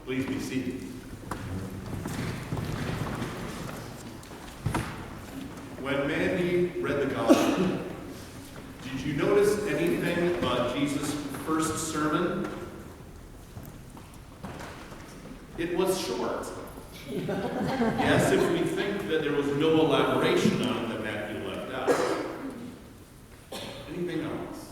Please be seated. When Mandy read the gospel, did you notice anything about Jesus' first sermon? It was short. Yes, if we think that there was no elaboration on it that Matthew left out. Anything else?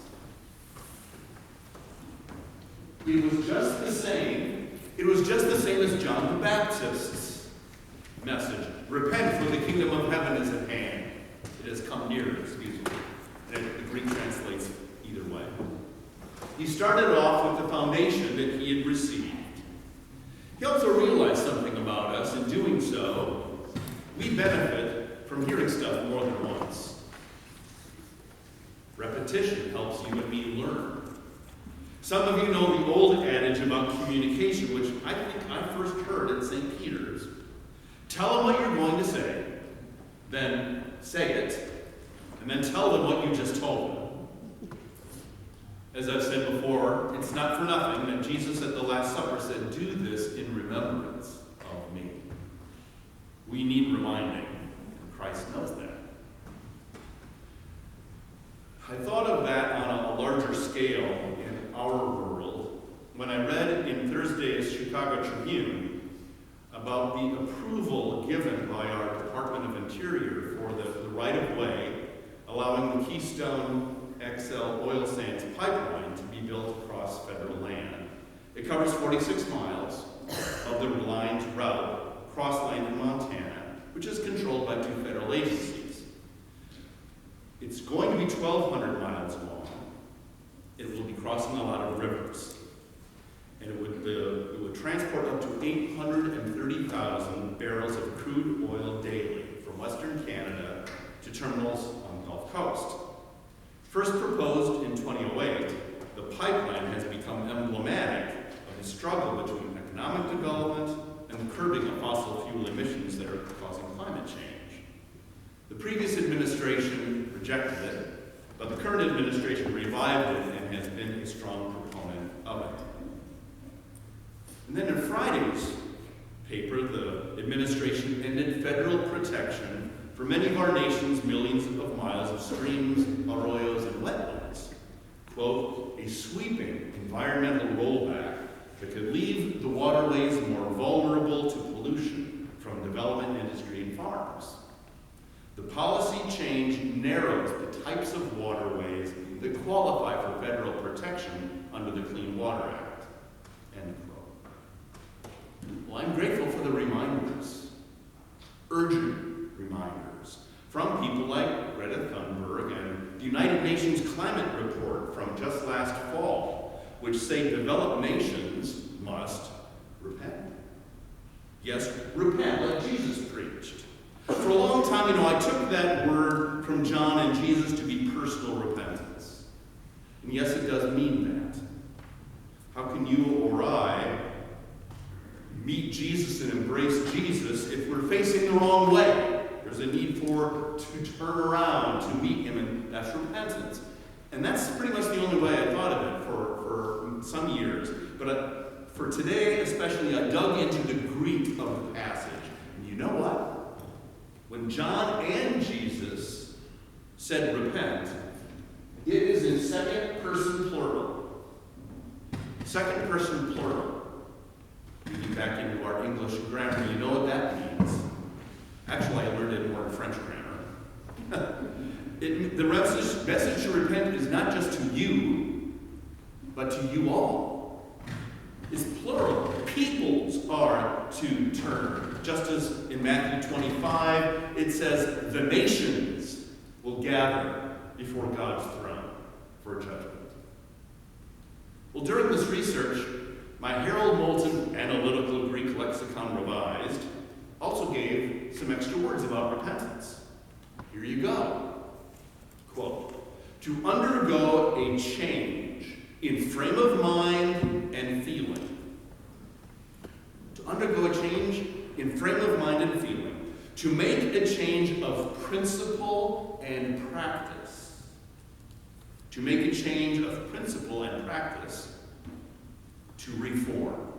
It was just the same. It was just the same as John the Baptist's message. Repent, for the kingdom of heaven is at hand. It has come near, excuse me. And the Greek translates either way. He started off with the foundation that he had received. He also realized something about us. In doing so, we benefit from hearing stuff more than once. Repetition helps you and me learn. Some of you know the old adage about communication, which I think I first heard at St. Peter's. Tell them what you're going to say, then say it, and then tell them what you just told them. As I've said before, it's not for nothing that Jesus at the Last Supper said, "Do this in remembrance of me." We need reminding, and Christ knows that. I thought of that on a larger scale in our world when I read in Thursday's Chicago Tribune about the approval given by our Department of Interior for the right-of-way, allowing the Keystone XL oil sands pipeline to be built across federal land. It covers 46 miles of the lined route across land in Montana, which is controlled by 2 federal agencies. It's going to be 1,200 miles long. It will be crossing a lot of rivers. And it would transport up to 830,000 barrels of crude oil daily from Western Canada to terminals on the Gulf Coast. First proposed in 2008, the pipeline has become emblematic of the struggle between economic development and the curbing of fossil fuel emissions that are causing climate change. The previous administration rejected it, but the current administration revived it and has been a strong proponent of it. And then in Friday's paper, the administration ended federal protection for many of our nation's millions of miles of streams, arroyos, and wetlands. Quote, a sweeping environmental rollback that could leave the waterways more vulnerable to pollution from development industry and farms. The policy change narrows the types of waterways that qualify for federal protection under the Clean Water Act. End quote. Well, I'm grateful for the reminders, urgent reminders, from people like Greta Thunberg and the United Nations Climate Report from just last fall, which say developed nations must repent. Yes, repent, like Jesus preached. For a long time, I took that word from John and Jesus to be personal repentance. And yes, it does mean that. How can you or I meet Jesus and embrace Jesus if we're facing the wrong way? There's a need to turn around to meet him, and that's repentance. And that's pretty much the only way I thought of it for some years. But for today, especially, I dug into the Greek of the passage. And you know what? When John and Jesus said repent, it is in second person plural. Second person plural. Getting back into our English grammar, you know what that means. Actually, I learned it more in French grammar. The message to repent is not just to you, but to you all. It's plural. Peoples are to turn. Just as in Matthew 25, it says, the nations will gather before God's throne for judgment. Well, during this research, my Harold Moulton Analytical Greek Lexicon Revised also gave some extra words about repentance. Here you go. Quote, to undergo a change in frame of mind and feeling. To undergo a change in frame of mind and feeling. To make a change of principle and practice. To make a change of principle and practice. To reform.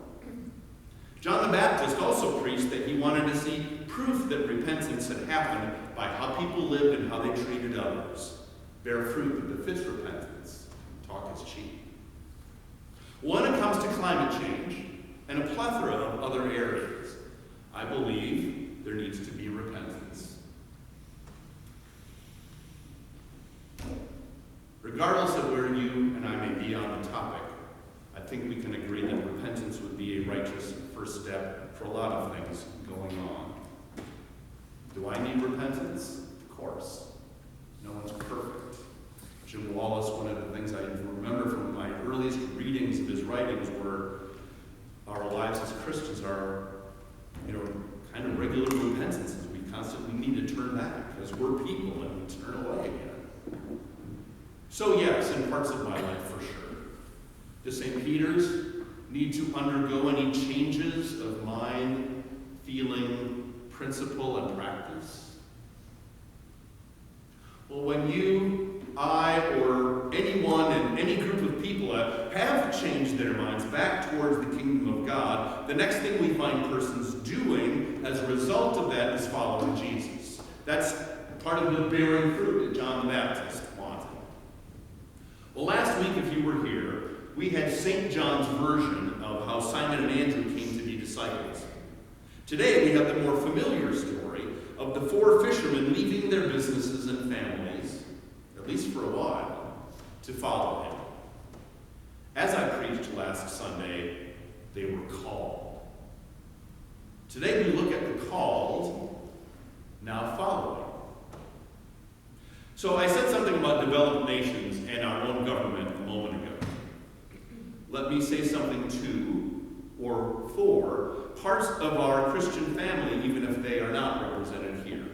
John the Baptist also preached that he wanted to see proof that repentance had happened by how people lived and how they treated others. Bear fruit that befits repentance. Talk is cheap. When it comes to climate change and a plethora of other areas, I believe there needs to be repentance. Regardless of where you and I may be on the topic, I think we can agree that repentance would be a righteous first step for a lot of things going on. Do I need repentance? Of course. No one's perfect. Jim Wallace, one of the things I remember from my earliest readings of his writings were our lives as Christians are, kind of regular repentances. We constantly need to turn back because we're people and we turn away again. So yes, in parts of my life for sure. Does St. Peter's need to undergo any changes of mind, feeling, principle, and practice? Well, when you, I, or anyone in any group of people have changed their minds back towards the kingdom of God, the next thing we find persons doing as a result of that is following Jesus. That's part of the bearing fruit that John the Baptist wanted. Well, last week, if you were here, we had St. John's version of how Simon and Andrew came to be disciples. Today, we have the more familiar story of the 4 fishermen leaving their businesses and families, at least for a while, to follow him. As I preached last Sunday, they were called. Today, we look at the called, now following. So I said something about developed nations and our own government a moment ago. Let me say something to, or for, parts of our Christian family, even if they are not represented here.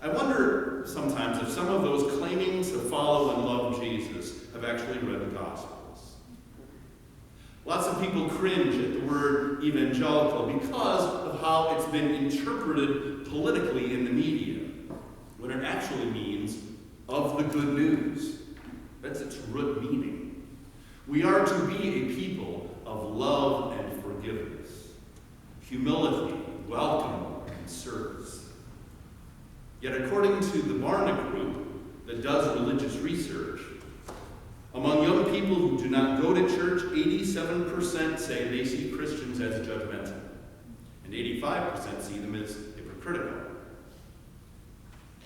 I wonder sometimes if some of those claiming to follow and love Jesus have actually read the Gospels. Lots of people cringe at the word evangelical because of how it's been interpreted politically in the media, when it actually means of the good news. That's its root meaning. We are to be a people of love and forgiveness, humility, welcome, and service. Yet according to the Barna Group that does religious research, among young people who do not go to church, 87% say they see Christians as judgmental, and 85% see them as hypocritical.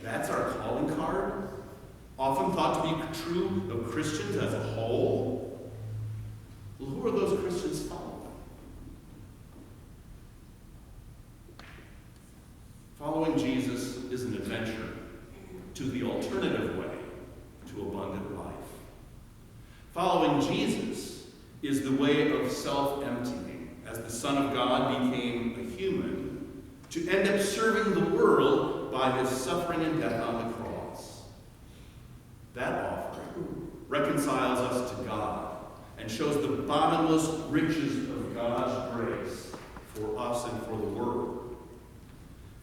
That's our calling card, often thought to be true of Christians as a whole. Well, who are those Christians following? Following Jesus is an adventure to the alternative way to abundant life. Following Jesus is the way of self-emptying, as the Son of God became a human, to end up serving the world by his suffering and death on the cross. That offering reconciles us to God and shows the bottomless riches of God's grace for us and for the world.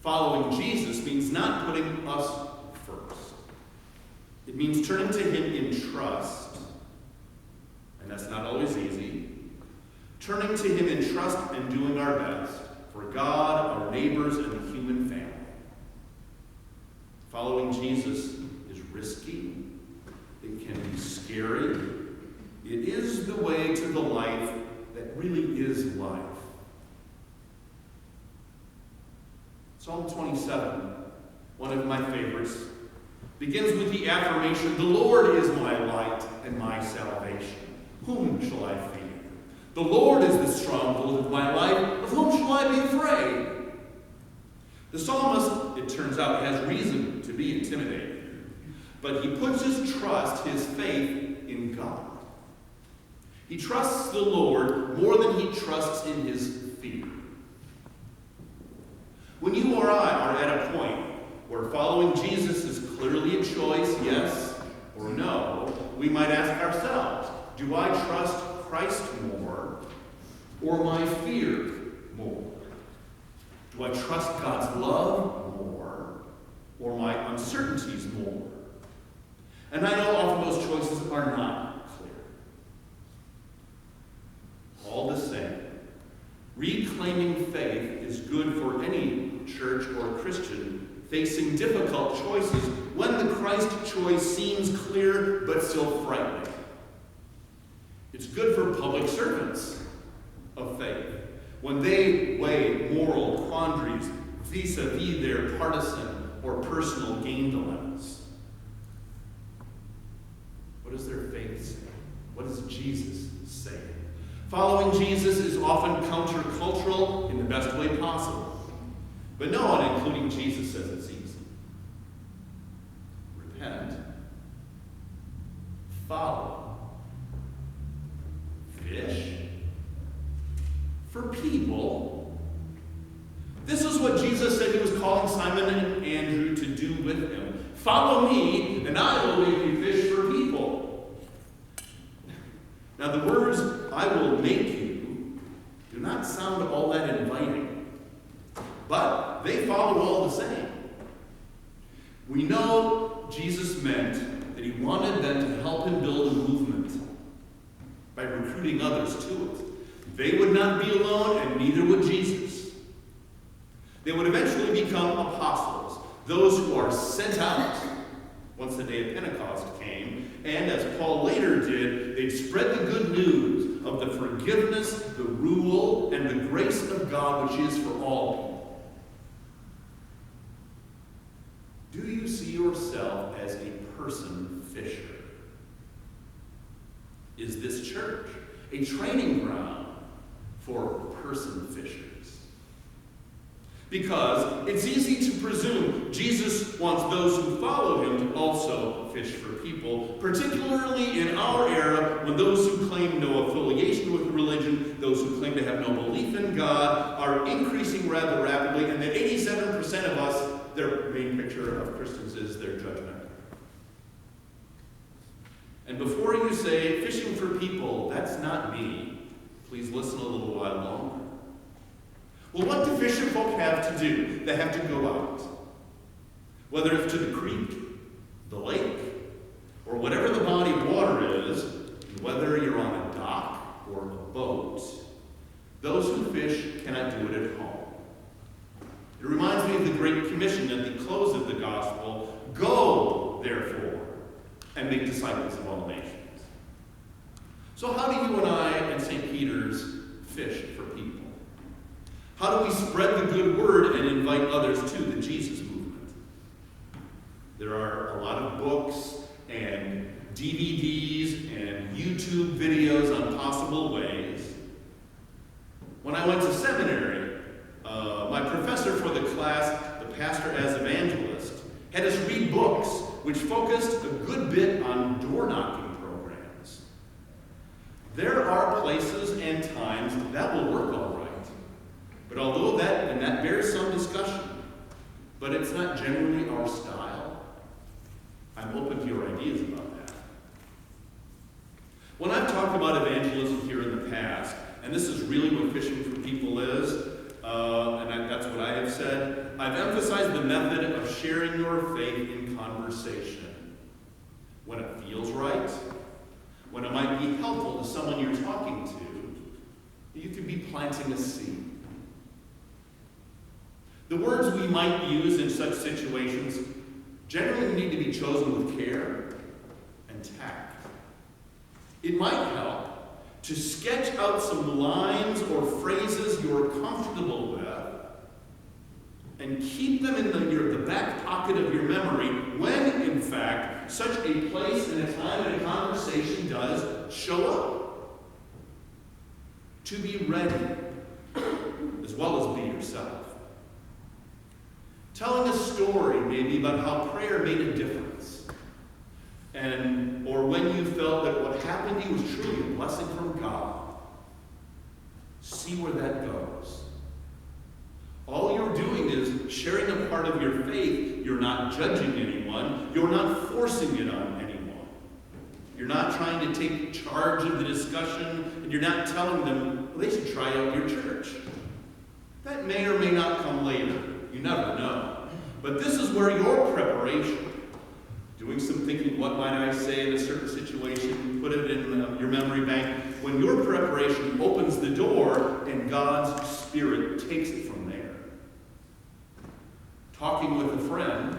Following Jesus means not putting us first. It means turning to him in trust, and that's not always easy. Turning to him in trust and doing our best for God, our neighbors, and the human family. Following Jesus is risky. It can be scary. It is the way to the life that really is life. Psalm 27, one of my favorites, begins with the affirmation, "The Lord is my light and my salvation. Whom shall I fear? The Lord is the stronghold of my life. Of whom shall I be afraid?" The psalmist, it turns out, has reason to be intimidated, but he puts his trust, his faith, in God. He trusts the Lord more than he trusts in his fear. When you or I are at a point where following Jesus is clearly a choice, yes or no, we might ask ourselves, do I trust Christ more or my fear more? Do I trust God's love more or my uncertainties more? And I know often those choices are not clear. All the same, Reclaiming faith is good for any church or Christian facing difficult choices when the Christ choice seems clear but still frightening. It's good for public servants of faith when they weigh moral quandaries vis-a-vis their partisan or personal gain dilemmas. What does their faith say? What does Jesus say? Following Jesus is often countercultural in the best way possible. But no one, including Jesus, says it's easy. Repent. Follow. Fish. For people. This is what Jesus said he was calling Simon and Andrew to do with him. Follow me, and I will make you fish for people. Now the words, I will make you, do not sound all that inviting. But they follow all the same. We know Jesus meant that he wanted them to help him build a movement by recruiting others to it. They would not be alone, and neither would Jesus. They would eventually become apostles, those who are sent out once the day of Pentecost came, and as Paul later did, they'd spread the good news of the forgiveness, the rule, and the grace of God which is for all people. Do you see yourself as a person fisher? Is this church a training ground for person fishers? Because it's easy to presume Jesus wants those who follow him to also fish for people, particularly in our era when those who claim no affiliation with religion, those who claim to have no belief in God, are increasing rather rapidly, and that 87% of us, their main picture of Christians is their judgment. And before you say, fishing for people, that's not me, please listen a little while longer. Well, what do fisher folk have to do? They have to go out. Whether it's to the creek, the lake, or whatever the body of water is, whether you're on a dock or a boat, those who fish cannot do it at home. It reminds me of the Great Commission at the close of the Gospel. Go, therefore, and make disciples of all nations. So how do you and I and St. Peter's fish for people? How do we spread the good word and invite others to the Jesus movement? There are a lot of books and DVDs and YouTube videos on possible ways. When I went to seminary, my professor for the class, the pastor as evangelist, had us read books which focused a good bit on door-knocking programs. There are places and times that will work all right. But although that bears some discussion, but it's not generally our style, I'm open to your ideas about that. When I've talked about evangelism here in the past, and this is really what fishing for people is, that's what I have said, I've emphasized the method of sharing your faith in conversation. When it feels right, when it might be helpful to someone you're talking to, you could be planting a seed. The words we might use in such situations generally need to be chosen with care and tact. It might help to sketch out some lines or phrases you're comfortable with and keep them in the back pocket of your memory when, in fact, such a place and a time and a conversation does show up. To be ready, as well as be yourself. Telling a story maybe about how prayer made a difference, or when you felt that what happened to you was truly a blessing from God. See where that goes. All you're doing is sharing a part of your faith. You're not judging anyone. You're not forcing it on anyone. You're not trying to take charge of the discussion, and you're not telling them, well, they should try out your church. That may or may not come later. You never know. But this is where your preparation, doing some thinking, what might I say in a certain situation, put it in your memory bank, when your preparation opens the door and God's Spirit takes it from there. Talking with a friend,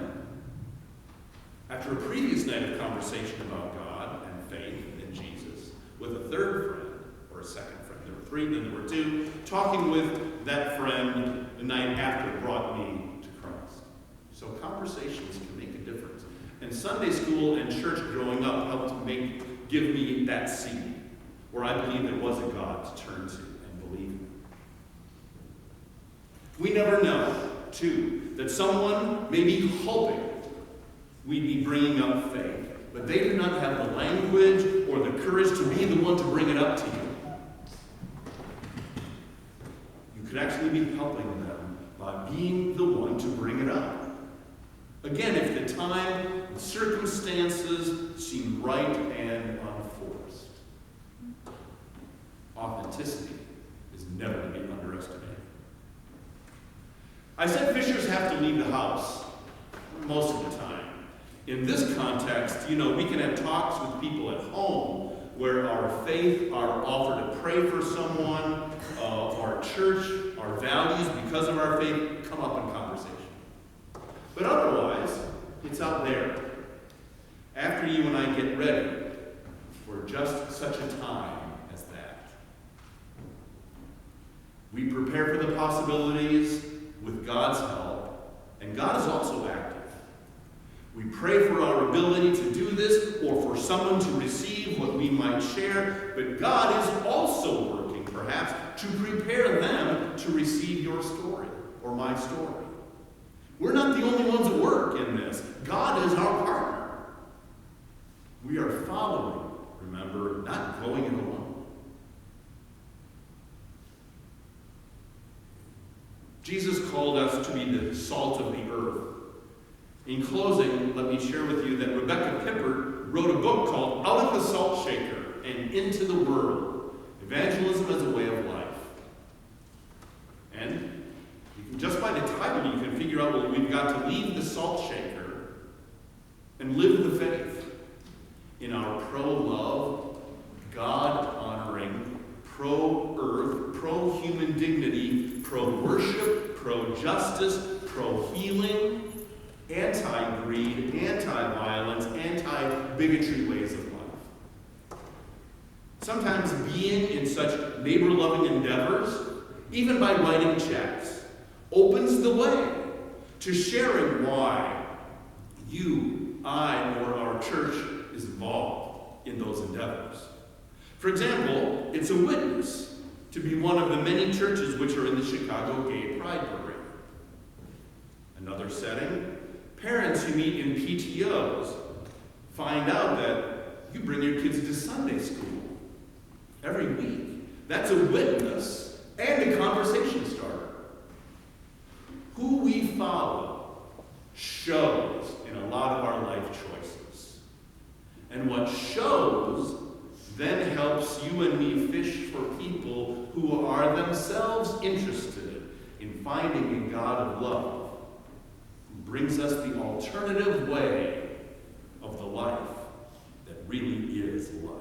after a previous night of conversation about God and faith in Jesus, with a third friend, or a second friend, there were three, then there were two, talking with that friend the night after brought me to Christ. So conversations can make a difference. And Sunday school and church growing up helped give me that seed, where I believed there was a God to turn to and believe in. We never know, too, that someone may be hoping we'd be bringing up faith, but they do not have the language or the courage to be the one to bring it up to you. You could actually be helping them by being the one to bring it up. Again, if the time and circumstances seem right and unforced. Authenticity is never to be underestimated. I said fishers have to leave the house most of the time. In this context, we can have talks with people at home where our faith, our offer to pray for someone, our church, our values because of our faith come up in conversation. But otherwise, it's out there. After you and I get ready for just such a time as that. We prepare for the possibilities with God's help, and God is also active. We pray for our ability to do this or for someone to receive what we might share, but God is also working, perhaps, to prepare them to receive your story or my story. We're not the only ones at work in this. God is our partner. We are following, remember, not going it alone. Jesus called us to be the salt of the earth. In closing, let me share with you that Rebecca Pippert wrote a book called Out of the Salt Shaker and Into the World, Evangelism as a Way of Life. And just by the title, you can figure out, well, we've got to leave the salt shaker and live the faith in our pro-love, God-honoring, pro-earth, pro-human dignity, pro-worship, pro-justice, pro-healing, anti-greed, anti-violence, anti-bigotry ways of life. Sometimes being in such neighbor-loving endeavors, even by writing checks, opens the way to sharing why you, I, or our church is involved in those endeavors. For example, it's a witness to be one of the many churches which are in the Chicago Gay Pride Program. Another setting, parents who meet in PTOs find out that you bring your kids to Sunday school every week. That's a witness and a conversation starter. Who we follow shows in a lot of our life choices. And what shows then helps you and me fish for people who are themselves interested in finding a God of love who brings us the alternative way of the life that really is life.